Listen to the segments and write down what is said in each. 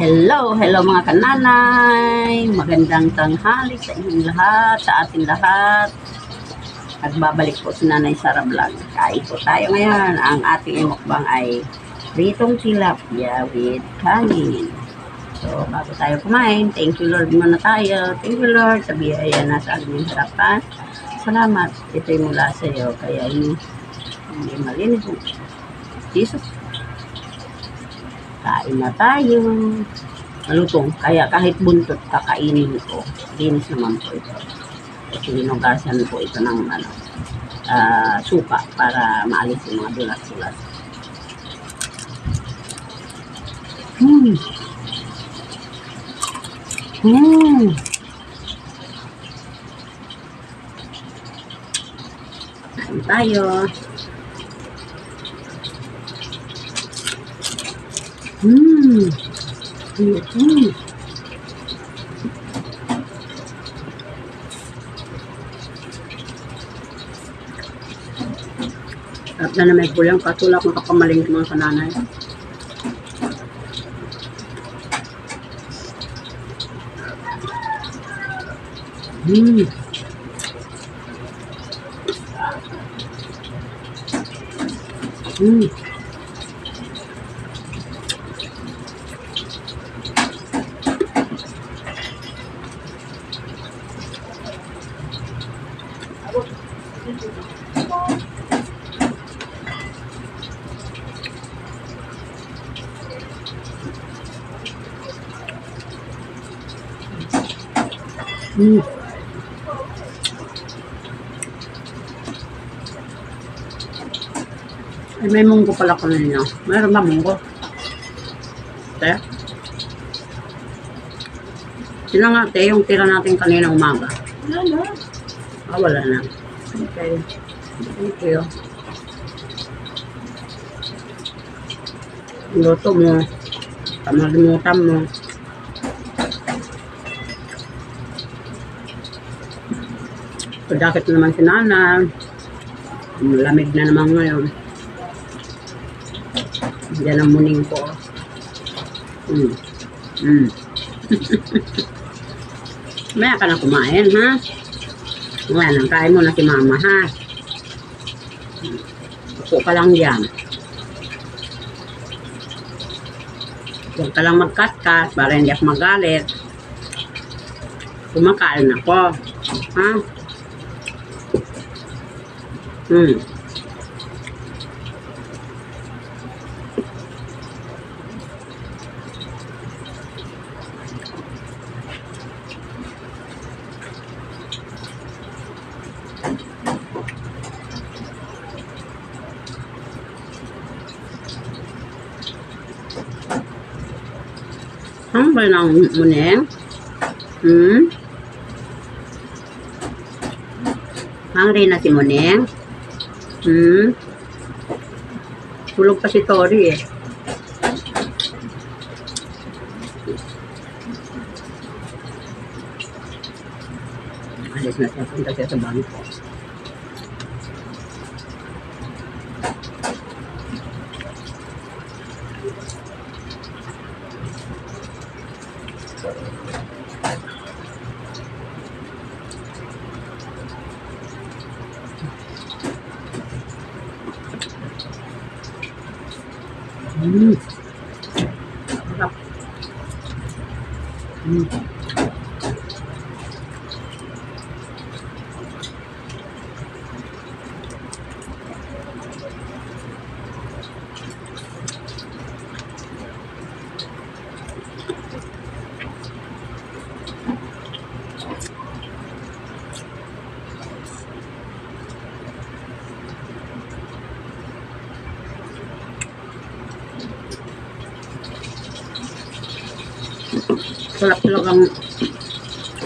Hello, hello mga kananay. Magandang tanghali sa inyong lahat, sa ating lahat. Nagbabalik po si Nanay Sara Vlog. Kain po tayo ngayon. Ang ating mukbang ay pritong tilapia with kanin. So, bago tayo kumain, thank you Lord muna tayo. Thank you Lord sa biyaya na sa aming harapan. Salamat. Ito'y mula sa iyo. Kaya hindi malinis po. Jesus. Kain na tayo. Malutong. Kaya kahit buntot, kakainin ko. Linis naman po ito. Kasi hinugasan po ito ng suka para maalis yung mga dulas-dulas. Kain tayo. Sarap na naman po yung katulak ng kapamaling mga kananay. Ay, may munggo pala ko ninyo. Mayroon ba munggo? Te? Sino nga, te, yung tira natin kanina umaga? Wala na. Wala na. Okay. Thank you. Luto mo. Tamalimutan mo. Pagdakit naman si Nana. Lamig na naman ngayon. Diyan ang muning ko. Maya ka na kumain, ha? Maya nang kain mo na si Mama, ha? Upo ka lang dyan. Huwag ka lang magkaskas para hindi ako magalit. Kumakain ako. Ha? Ang ba ng muning? Hungry na si Muning? Tulog pa si Tori eh. Alis na siya. Punta siya sa bangko. Sarap. Sarap talagang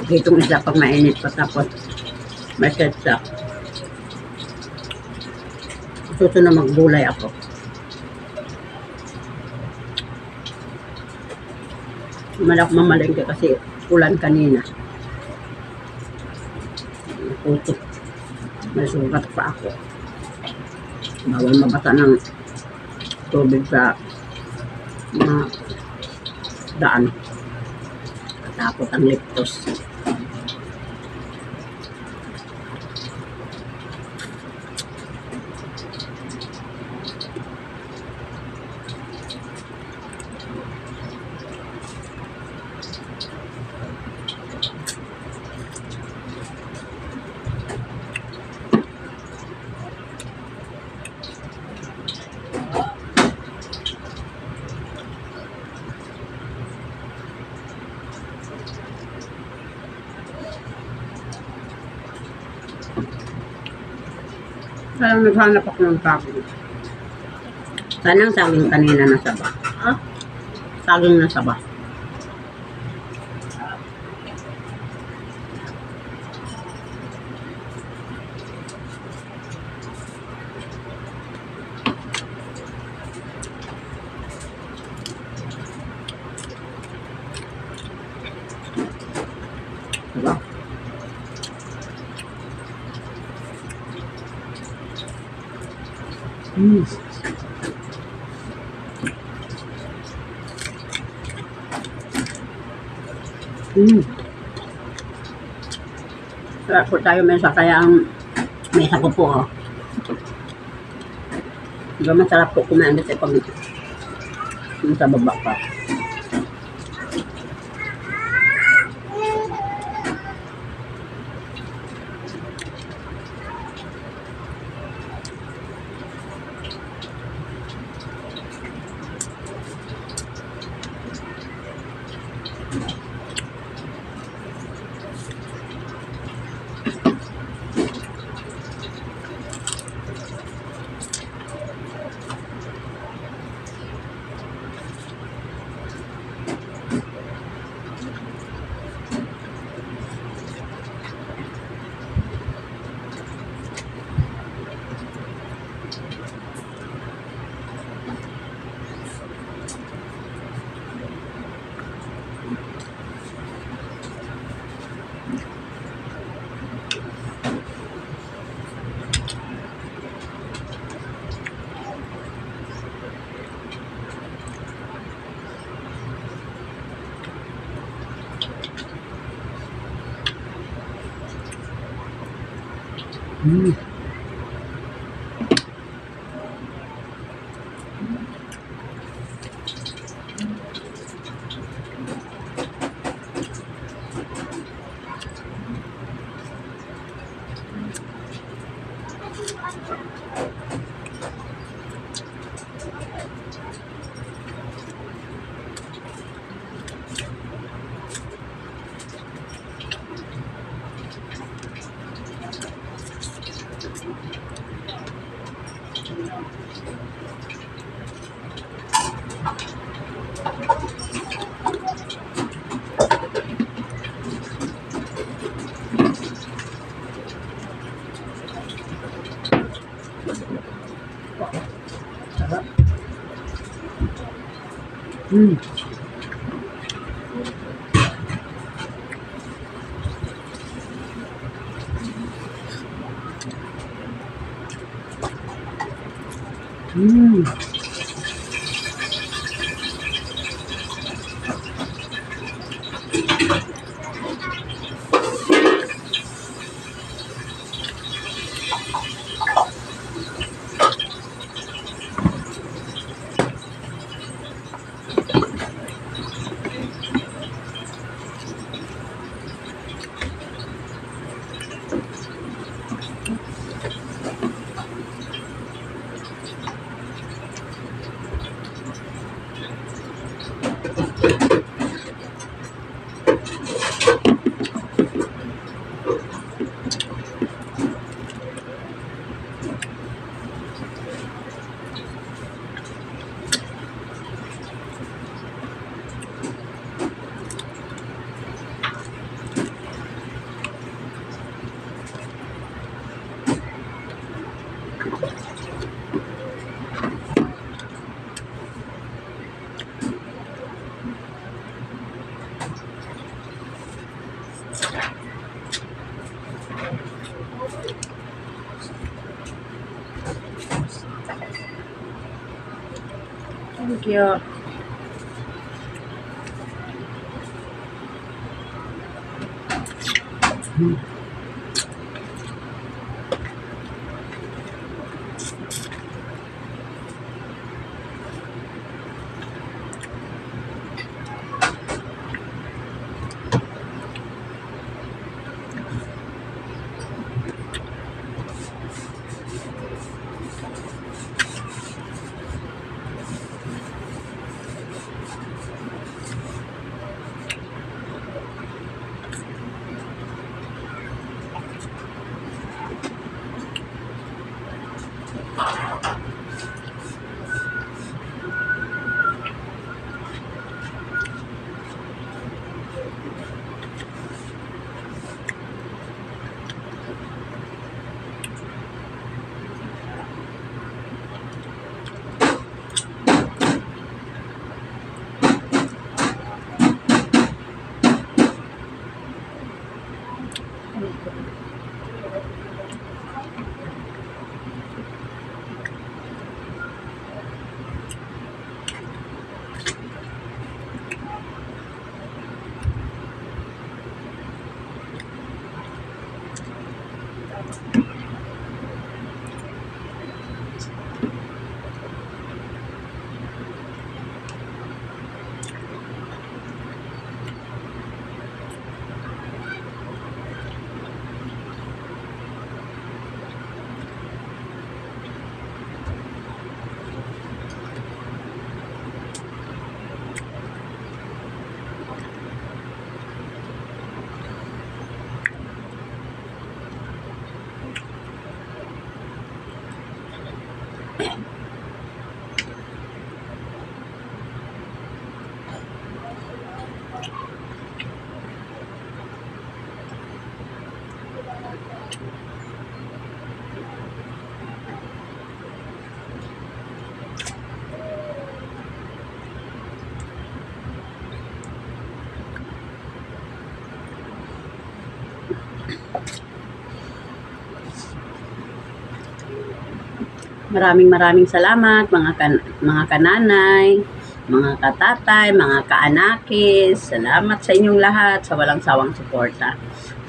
itong isa pag mainit pa tapos may ketchup. Susunod maggulay ako. Malak mamalengke kasi ulan kanina. Putik. May sugat pa ako. Bawal mabasa ng tubig sa mga daan. Tapos ang leptos. Kaya naghanap ako ng saging. Sana ang saging kanina nasa ba? Ah, saging nasa ba? Diba? Mm. Sarap po tayo mesa, kaya ang mesa ko po, oh. Diba masarap po kumain kasi pag sa baba pa. Mm. Sarap. Mm. Mm. Thank you. Maraming salamat mga kananay, mga katatay, mga kaanakis. Salamat sa inyong lahat sa walang sawang suporta.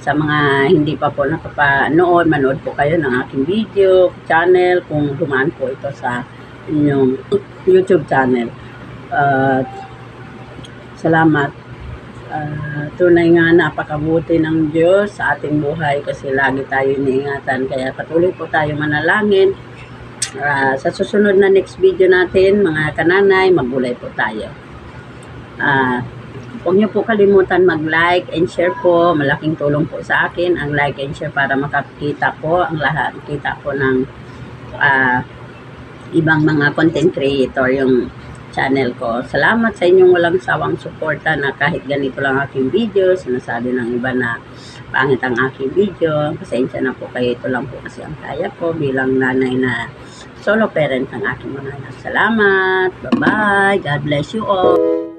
Sa mga hindi pa po nakapanood, manood po kayo ng aking video, channel, kung dumaan po ito sa inyong YouTube channel. Salamat. Tunay nga napakabuti ng Diyos sa ating buhay kasi lagi tayo iniingatan. Kaya patuloy po tayo manalangin. Sa susunod na next video natin, mga kananay, maggulay po tayo. Huwag niyo po kalimutan mag-like and share po. Malaking tulong po sa akin ang like and share para makakita po ang lahat. Kita po ng ibang mga content creator yung channel ko. Salamat sa inyong walang sawang suporta na kahit ganito lang aking video, sinasabi ng iba na pangit ang aking video. Pasensya na po kayo. Ito lang po kasi ang kaya ko bilang nanay na solo parent ng aking mga anak. Salamat. Bye-bye. God bless you all.